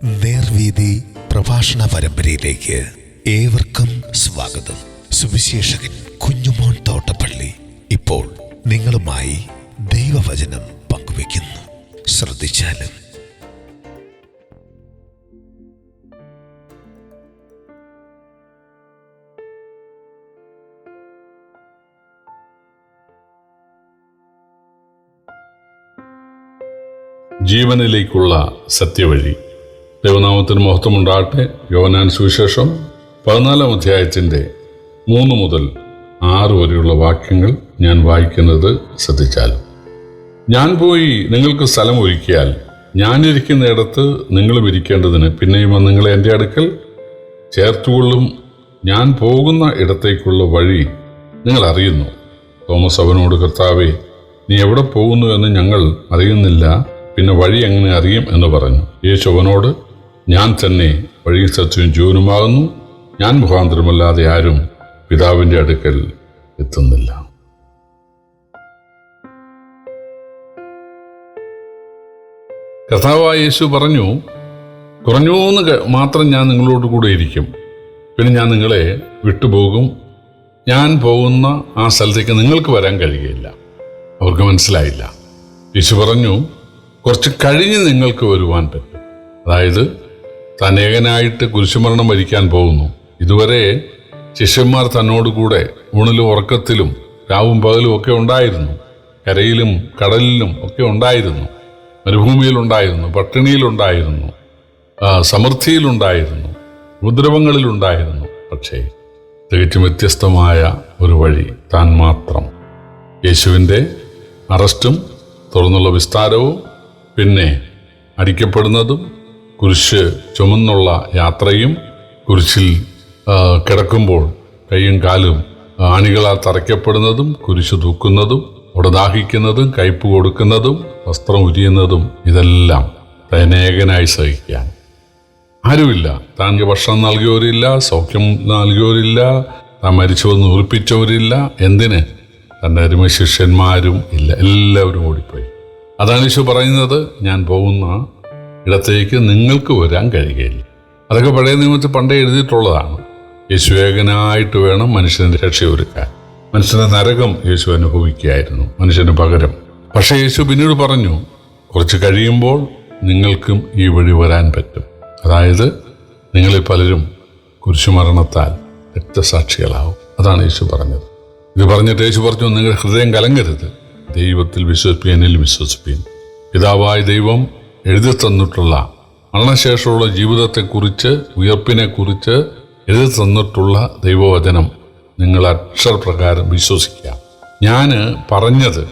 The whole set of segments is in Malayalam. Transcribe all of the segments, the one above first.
നേർവീതി പ്രഭാഷണ പരമ്പരയിലേക്ക് ഏവർക്കും സ്വാഗതം. സുവിശേഷകൻ കുഞ്ഞുമോൻ തോട്ടപ്പള്ളി ഇപ്പോൾ നിങ്ങളുമായി ദൈവവചനം പങ്കുവയ്ക്കുന്നു. ശ്രദ്ധിച്ചാലും. ജീവനിലേക്കുള്ള സത്യവഴി. ദൈവനാമത്തിന് മഹത്വമുണ്ടാകട്ടെ. യോഹന്നാൻ സുവിശേഷം 14-ാം അധ്യായത്തിൻ്റെ 3 മുതൽ 6 വരെയുള്ള വാക്യങ്ങൾ ഞാൻ വായിക്കുന്നത് ശ്രദ്ധിച്ചാലും. ഞാൻ പോയി നിങ്ങൾക്ക് സ്ഥലം ഒരുക്കിയാൽ ഞാനിരിക്കുന്നിടത്ത് നിങ്ങളും ഇരിക്കേണ്ടതിന് പിന്നെയും നിങ്ങളെ എൻ്റെ അടുക്കൽ ചേർത്തുകൊള്ളും. ഞാൻ പോകുന്ന ഇടത്തേക്കുള്ള വഴി നിങ്ങൾ അറിയുന്നു. തോമസ് അവനോട്, കർത്താവേ, നീ എവിടെ പോകുന്നു എന്ന് ഞങ്ങൾ അറിയുന്നില്ല, പിന്നെ വഴി എങ്ങനെ അറിയും എന്ന് പറഞ്ഞു. യേശു അവനോട്, ഞാൻ തന്നെ വഴി, സത്യവും ജീവനുമാകുന്നു. ഞാൻ മുഖാന്തരമല്ലാതെ ആരും പിതാവിൻ്റെ അടുക്കൽ എത്തുന്നില്ല. കർത്താവായ യേശു പറഞ്ഞു, കുറഞ്ഞൂന്ന് മാത്രം ഞാൻ നിങ്ങളോട് കൂടെ ഇരിക്കും, പിന്നെ ഞാൻ നിങ്ങളെ വിട്ടുപോകും. ഞാൻ പോകുന്ന ആ സ്ഥലത്തേക്ക് നിങ്ങൾക്ക് വരാൻ കഴിയുകയില്ല. അവർക്ക് മനസ്സിലായില്ല. യേശു പറഞ്ഞു, കുറച്ച് കഴിഞ്ഞ് നിങ്ങൾക്ക് വരുവാൻ പറ്റും. അതായത് താൻ ഏകനായിട്ട് കുരിശുമരണം വരിക്കാൻ പോകുന്നു. ഇതുവരെ ശിഷ്യന്മാർ തന്നോടുകൂടെ ഊണിലും ഉറക്കത്തിലും രാവും പകലും ഒക്കെ ഉണ്ടായിരുന്നു. കരയിലും കടലിലും ഒക്കെ ഉണ്ടായിരുന്നു. മരുഭൂമിയിലുണ്ടായിരുന്നു, പട്ടിണിയിലുണ്ടായിരുന്നു, സമൃദ്ധിയിലുണ്ടായിരുന്നു, ഉപദ്രവങ്ങളിലുണ്ടായിരുന്നു. പക്ഷേ തികച്ചും വ്യത്യസ്തമായ ഒരു വഴി താൻ മാത്രം. യേശുവിൻ്റെ അറസ്റ്റും തുറന്നുള്ള വിസ്താരവും പിന്നെ അടിക്കപ്പെടുന്നതും കുരിശ് ചുമന്നുള്ള യാത്രയും കുരിശിൽ കിടക്കുമ്പോൾ കൈയും കാലും ആണികളാൽ തറയ്ക്കപ്പെടുന്നതും കുരിശ് തൂക്കുന്നതും അവിടെ ദാഹിക്കുന്നതും കയ്പ് കൊടുക്കുന്നതും വസ്ത്രം ഉരിയുന്നതും ഇതെല്ലാം തനേകനായി സഹിക്കാൻ ആരുമില്ല. താൻ ഭക്ഷണം നൽകിയവരില്ല, സൗഖ്യം നൽകിയവരില്ല, താൻ മരിച്ചുവെന്ന് ഉറപ്പിച്ചവരില്ല. എന്തിന്? തൻ്റെ അരുമ ശിഷ്യന്മാരും ഇല്ല. എല്ലാവരും ഓടിപ്പോയി. അതാണ് യേശു പറയുന്നത്, ഞാൻ പോകുന്ന ഇടത്തേക്ക് നിങ്ങൾക്ക് വരാൻ കഴിയുകയില്ല. അതൊക്കെ പഴയ നിയമത്തിൽ പണ്ടേ എഴുതിയിട്ടുള്ളതാണ്. യേശു ഏകനായിട്ട് വേണം മനുഷ്യൻ്റെ രക്ഷയൊരുക്കാൻ. മനുഷ്യൻ്റെ നരകം യേശു അനുഭവിക്കുകയായിരുന്നു മനുഷ്യന് പകരം. പക്ഷേ യേശു പിന്നീട് പറഞ്ഞു, കുറച്ച് കഴിയുമ്പോൾ നിങ്ങൾക്കും ഈ വഴി വരാൻ പറ്റും. അതായത് നിങ്ങളിൽ പലരും കുരിശുമരണത്താൽ രക്തസാക്ഷികളാവും. അതാണ് യേശു പറഞ്ഞത്. ഇത് പറഞ്ഞിട്ട് യേശു പറഞ്ഞു, നിങ്ങളുടെ ഹൃദയം കലങ്ങരുത്. ദൈവത്തിൽ വിശ്വസിപ്പീൻ, എന്നിൽ വിശ്വസിപ്പീൻ. പിതാവായ ദൈവം എഴുതി തന്നിട്ടുള്ള മരണശേഷമുള്ള ജീവിതത്തെക്കുറിച്ച്, ഉയർപ്പിനെക്കുറിച്ച് എഴുതി തന്നിട്ടുള്ള ദൈവവചനം നിങ്ങൾ അക്ഷരപ്രകാരം വിശ്വസിക്കുക. ഞാൻ പറഞ്ഞത്,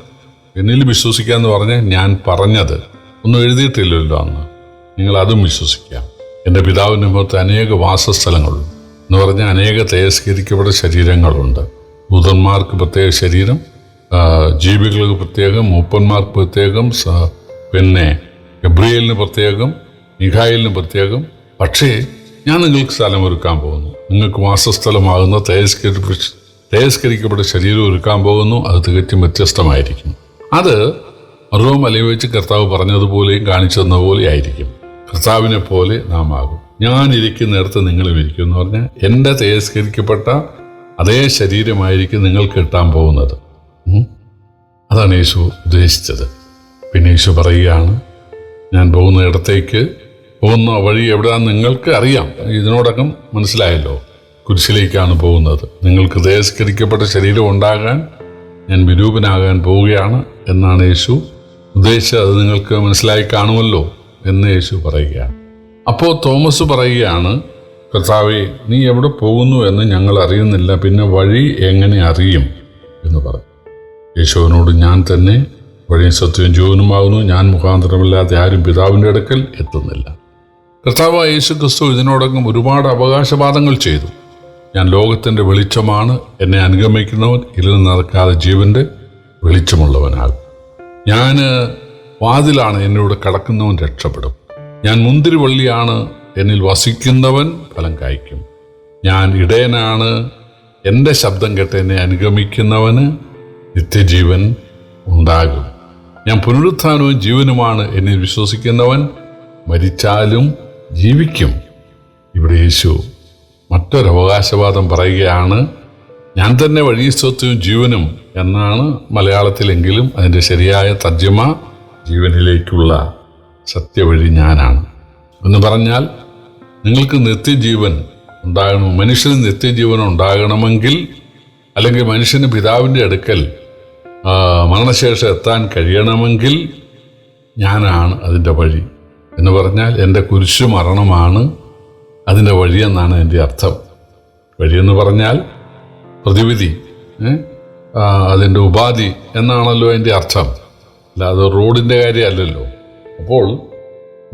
എന്നിൽ വിശ്വസിക്കുക എന്ന് പറഞ്ഞാൽ ഞാൻ പറഞ്ഞത് ഒന്നും എഴുതിയിട്ടില്ലല്ലോ അന്ന്, നിങ്ങളതും വിശ്വസിക്കുക. എൻ്റെ പിതാവിൻ്റെ മുഖത്ത് അനേക വാസസ്ഥലങ്ങളുണ്ട് എന്ന് പറഞ്ഞാൽ അനേക തേജസ്കരിക്കപ്പെട്ട ശരീരങ്ങളുണ്ട്. ദൂതന്മാർക്ക് പ്രത്യേക ശരീരം, ജീവികൾക്ക് പ്രത്യേകം, മൂപ്പന്മാർക്ക് പ്രത്യേകം, പിന്നെ ഗബ്രിയേലിന് പ്രത്യേകം, മിഖായേലിന് പ്രത്യേകം. പക്ഷേ ഞാൻ നിങ്ങൾക്ക് സ്ഥലം ഒരുക്കാൻ പോകുന്നു. നിങ്ങൾക്ക് വാസസ്ഥലമാകുന്ന തേജസ്കരിക്കപ്പെട്ട ശരീരം ഒരുക്കാൻ പോകുന്നു. അത് തികച്ചും വ്യത്യസ്തമായിരിക്കും. അത് മറുമലയിൽ വെച്ച് കർത്താവ് പറഞ്ഞതുപോലെയും കാണിച്ചു തന്നപോലെ ആയിരിക്കും. കർത്താവിനെ പോലെ നാം ആകും. ഞാൻ ഇരിക്കുന്നിടത്ത് നിങ്ങളും ഇരിക്കും എന്ന് പറഞ്ഞാൽ എൻ്റെ തേജസ്കരിക്കപ്പെട്ട അതേ ശരീരമായിരിക്കും നിങ്ങൾക്ക് കിട്ടാൻ പോകുന്നത്. അതാണ് യേശു ഉദ്ദേശിച്ചത്. പിന്നെ യേശു പറയുകയാണ്, ഞാൻ പോകുന്ന ഇടത്തേക്ക് പോകുന്ന വഴി എവിടെയാണെന്ന് നിങ്ങൾക്ക് അറിയാം. ഇതിനോടകം മനസ്സിലായല്ലോ, കുരിശിലേക്കാണ് പോകുന്നത്. നിങ്ങൾക്ക് തേജസ്കരിക്കപ്പെട്ട ശരീരം ഉണ്ടാകാൻ ഞാൻ വിരൂപനാകാൻ പോവുകയാണ് എന്നാണ് യേശു ഉദ്ദേശിച്ചത്. അത് നിങ്ങൾക്ക് മനസ്സിലായി കാണുമല്ലോ എന്ന് യേശു പറയുകയാണ്. അപ്പോൾ തോമസ് പറയുകയാണ്, കർത്താവേ, നീ എവിടെ പോകുന്നു എന്ന് ഞങ്ങൾ അറിയുന്നില്ല, പിന്നെ വഴി എങ്ങനെ അറിയും എന്ന് പറഞ്ഞു. യേശുവിനോട്, ഞാൻ തന്നെ വഴിയും സത്യവും ജീവനുമാകുന്നു. ഞാൻ മുഖാന്തരമില്ലാതെ ആരും പിതാവിൻ്റെ അടുക്കൽ എത്തുന്നില്ല. കർത്താവായ യേശു ക്രിസ്തു ഇതിനോടകം ഒരുപാട് അവകാശവാദങ്ങൾ ചെയ്തു. ഞാൻ ലോകത്തിൻ്റെ വെളിച്ചമാണ്, എന്നെ അനുഗമിക്കുന്നവൻ ഇരുൾ നടക്കാതെ ജീവൻ്റെ വെളിച്ചമുള്ളവനാകും. ഞാൻ വാതിലാണ്, എന്നിലൂടെ കടക്കുന്നവൻ രക്ഷപ്പെടും. ഞാൻ മുന്തിരിവള്ളിയാണ്, എന്നിൽ വസിക്കുന്നവൻ ഫലം കായ്ക്കും. ഞാൻ ഇടയനാണ്, എൻ്റെ ശബ്ദം കേട്ട് എന്നെ അനുഗമിക്കുന്നവന് നിത്യജീവൻ ഉണ്ടാകും. ഞാൻ പുനരുത്ഥാനവും ജീവനുമാണ്. എന്നിൽ വിശ്വസിക്കുന്നവൻ മരിച്ചാലും ജീവിക്കും. ഇവിടെ യേശു മറ്റൊരു അവകാശവാദം പറയുകയാണ്. ഞാൻ തന്നെ വഴി, സത്യവും ജീവനും എന്നാണ് മലയാളത്തിലെങ്കിലും അതിൻ്റെ ശരിയായ തർജ്ജമ ജീവനിലേക്കുള്ള സത്യവഴി ഞാനാണ് എന്ന് പറഞ്ഞാൽ, നിങ്ങൾക്ക് നിത്യജീവൻ ഉണ്ടാകണം, മനുഷ്യന് നിത്യജീവൻ ഉണ്ടാകണമെങ്കിൽ, അല്ലെങ്കിൽ മനുഷ്യന് പിതാവിൻ്റെ അടുക്കൽ മരണശേഷം എത്താൻ കഴിയണമെങ്കിൽ ഞാനാണ് അതിൻ്റെ വഴി എന്ന് പറഞ്ഞാൽ എൻ്റെ കുരിശു മരണമാണ് അതിൻ്റെ വഴിയെന്നാണ് എൻ്റെ അർത്ഥം. വഴിയെന്ന് പറഞ്ഞാൽ പ്രതിവിധി, അതിൻ്റെ ഉപാധി എന്നാണല്ലോ അതിൻ്റെ അർത്ഥം, അല്ലാതെ റോഡിൻ്റെ കാര്യമല്ലല്ലോ. അപ്പോൾ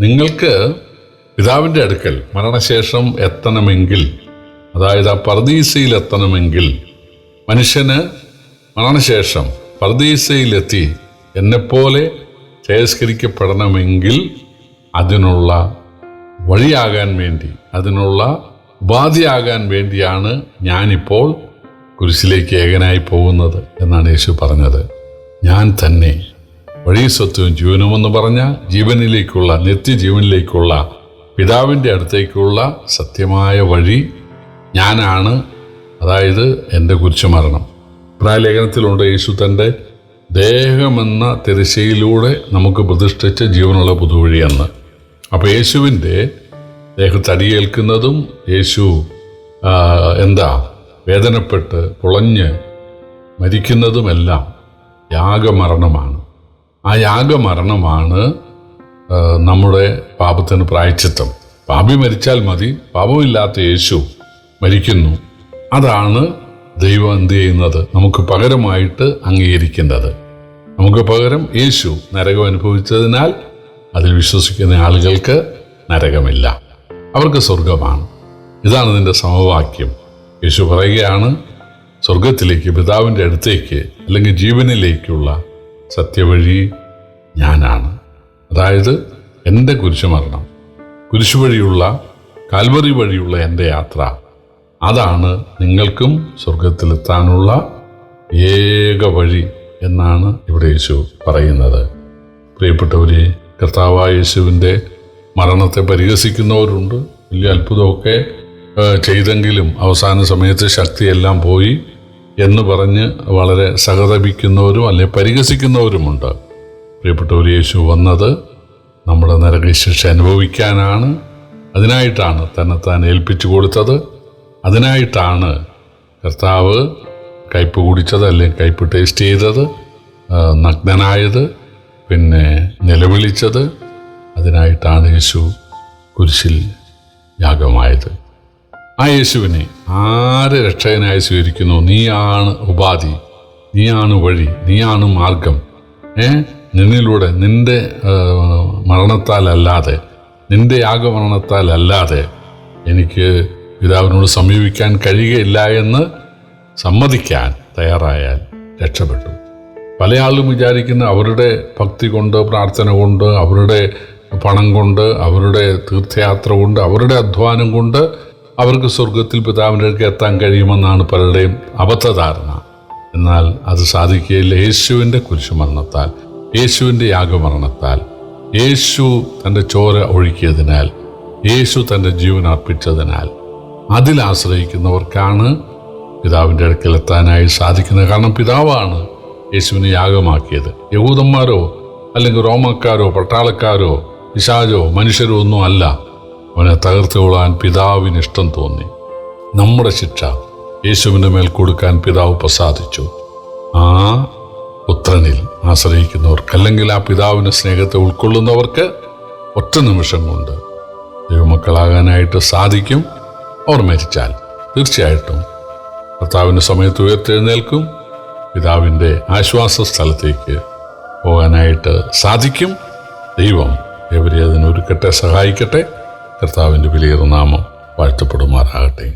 നിങ്ങൾക്ക് പിതാവിൻ്റെ അടുക്കൽ മരണശേഷം എത്തണമെങ്കിൽ, അതായത് ആ പർദീസയിൽ എത്തണമെങ്കിൽ, മനുഷ്യന് മരണശേഷം പർദീസയിലെത്തി എന്നെപ്പോലെ തിരസ്കരിക്കപ്പെടണമെങ്കിൽ അതിനുള്ള വഴിയാകാൻ വേണ്ടി, അതിനുള്ള ഉപാധിയാകാൻ വേണ്ടിയാണ് ഞാനിപ്പോൾ കുരിശിലേക്ക് ഏകനായി പോകുന്നത് എന്നാണ് യേശു പറഞ്ഞത്. ഞാൻ തന്നെ വഴി, സത്യവും ജീവനുമെന്ന് പറഞ്ഞാൽ ജീവനിലേക്കുള്ള, നിത്യജീവനിലേക്കുള്ള, പിതാവിൻ്റെ അടുത്തേക്കുള്ള സത്യമായ വഴി ഞാനാണ്. അതായത് എൻ്റെ കുരിശുമരണം. പ്രായലേഖനത്തിലുണ്ട്, യേശു തൻ്റെ ദേഹമെന്ന തിരശ്ശയിലൂടെ നമുക്ക് പ്രതിഷ്ഠിച്ച ജീവനുള്ള പുതുവഴിയെന്ന്. അപ്പോൾ യേശുവിൻ്റെ ദേഹത്തടിയേൽക്കുന്നതും യേശു വേദനപ്പെട്ട് പൊളഞ്ഞ് മരിക്കുന്നതുമെല്ലാം യാഗമരണമാണ്. ആ യാഗമരണമാണ് നമ്മുടെ പാപത്തിന് പ്രായശ്ചിത്തം. പാപി മരിച്ചാൽ മതി, പാപമില്ലാത്ത യേശു മരിക്കുന്നു. അതാണ് ദൈവം എന്ത് ചെയ്യുന്നത്, നമുക്ക് പകരമായിട്ട് അംഗീകരിക്കുന്നത്. നമുക്ക് പകരം യേശു നരകം അനുഭവിച്ചതിനാൽ അതിൽ വിശ്വസിക്കുന്ന ആളുകൾക്ക് നരകമില്ല, അവർക്ക് സ്വർഗമാണ്. ഇതാണ് ഇതിൻ്റെ സമവാക്യം. യേശു പറയുകയാണ്, സ്വർഗത്തിലേക്ക്, പിതാവിൻ്റെ അടുത്തേക്ക്, അല്ലെങ്കിൽ ജീവനിലേക്കുള്ള സത്യവഴി ഞാനാണ്. അതായത് എൻ്റെ കുരിശുമരണം, കുരിശു വഴിയുള്ള, കാൽവറി വഴിയുള്ള എൻ്റെ യാത്ര, അതാണ് നിങ്ങൾക്കും സ്വർഗത്തിലെത്താനുള്ള ഏക വഴി എന്നാണ് ഇവിടെ യേശു പറയുന്നത്. പ്രിയപ്പെട്ടവരെ, കർത്താവായ യേശുവിൻ്റെ മരണത്തെ പരിഹസിക്കുന്നവരുണ്ട്. വലിയ അത്ഭുതമൊക്കെ ചെയ്തെങ്കിലും അവസാന സമയത്ത് ശക്തിയെല്ലാം പോയി എന്ന് പറഞ്ഞ് വളരെ സഹതപിക്കുന്നവരും അല്ലെ പരിഹസിക്കുന്നവരുമുണ്ട്. പ്രിയപ്പെട്ടവർ, യേശു വന്നത് നമ്മുടെ നരകശിക്ഷ അനുഭവിക്കാനാണ്. അതിനായിട്ടാണ് തന്നെത്താൻ ഏൽപ്പിച്ചു കൊടുത്തത്. അതിനായിട്ടാണ് കർത്താവ് കയ്പ് കുടിച്ചത്, അല്ലെങ്കിൽ കയ്പ് ടേസ്റ്റ് ചെയ്തത്, നഗ്നനായത്, പിന്നെ നിലവിളിച്ചത്. അതിനായിട്ടാണ് യേശു കുരിശിൽ യാഗമായത്. ആ യേശുവിനെ ആര് രക്ഷകനായി സ്വീകരിക്കുന്നു, നീയാണ് ഉപാധി, നീയാണ് വഴി, നീയാണ് മാർഗം. നിന്നിലൂടെ, നിന്റെ മരണത്താലല്ലാതെ, നിന്റെ യാഗമരണത്താലല്ലാതെ എനിക്ക് പിതാവിനോട് സമീപിക്കാൻ കഴിയുകയില്ല എന്ന് സമ്മതിക്കാൻ തയ്യാറായാൽ രക്ഷപ്പെട്ടു. പല ആളും വിചാരിക്കുന്ന അവരുടെ ഭക്തി കൊണ്ട്, പ്രാർത്ഥന കൊണ്ട്, അവരുടെ പണം കൊണ്ട്, അവരുടെ തീർത്ഥയാത്ര കൊണ്ട്, അവരുടെ അധ്വാനം കൊണ്ട് അവർക്ക് സ്വർഗത്തിൽ പിതാവിൻ്റെ അടുക്കൽ എത്താൻ കഴിയുമെന്നാണ് പലരുടെയും അബദ്ധധാരണ. എന്നാൽ അത് സാധിക്കുകയില്ല. യേശുവിൻ്റെ കുരിശുമരണത്താൽ, യേശുവിൻ്റെ യാഗമരണത്താൽ, യേശു തൻ്റെ ചോര ഒഴുക്കിയതിനാൽ, യേശു തൻ്റെ ജീവൻ അർപ്പിച്ചതിനാൽ അതിലാശ്രയിക്കുന്നവർക്കാണ് പിതാവിൻ്റെ അടുക്കൽ എത്താനായി സാധിക്കുന്നത്. കാരണം പിതാവാണ് യേശുവിനെ യാഗമാക്കിയത്. യഹൂദന്മാരോ അല്ലെങ്കിൽ റോമക്കാരോ പട്ടാളക്കാരോ പിശാചോ മനുഷ്യരോ ഒന്നും അല്ല. അവനെ തകർത്തുകൊള്ളാൻ പിതാവിന് ഇഷ്ടം തോന്നി. നമ്മുടെ ശിക്ഷ യേശുവിൻ്റെ മേൽ കൊടുക്കാൻ പിതാവ് പ്രസാദിച്ചു. ആ പുത്രനിൽ ആശ്രയിക്കുന്നവർക്ക്, അല്ലെങ്കിൽ ആ പിതാവിൻ്റെ സ്നേഹത്തെ ഉൾക്കൊള്ളുന്നവർക്ക് ഒറ്റ നിമിഷം കൊണ്ട് ദൈവമക്കളാകാനായിട്ട് സാധിക്കും. അവർ മരിച്ചാൽ തീർച്ചയായിട്ടും കർത്താവിൻ്റെ സമയത്ത് ഉയർത്തെഴുന്നേൽക്കും. പിതാവിൻ്റെ ആശ്വാസ സ്ഥലത്തേക്ക് പോകാനായിട്ട് സാധിക്കും. ദൈവം എവരെ അതിനൊരുക്കട്ടെ, സഹായിക്കട്ടെ. കർത്താവിൻ്റെ വിലയേറിയ നാമം വാഴ്ത്തപ്പെടുമാറാകട്ടെ.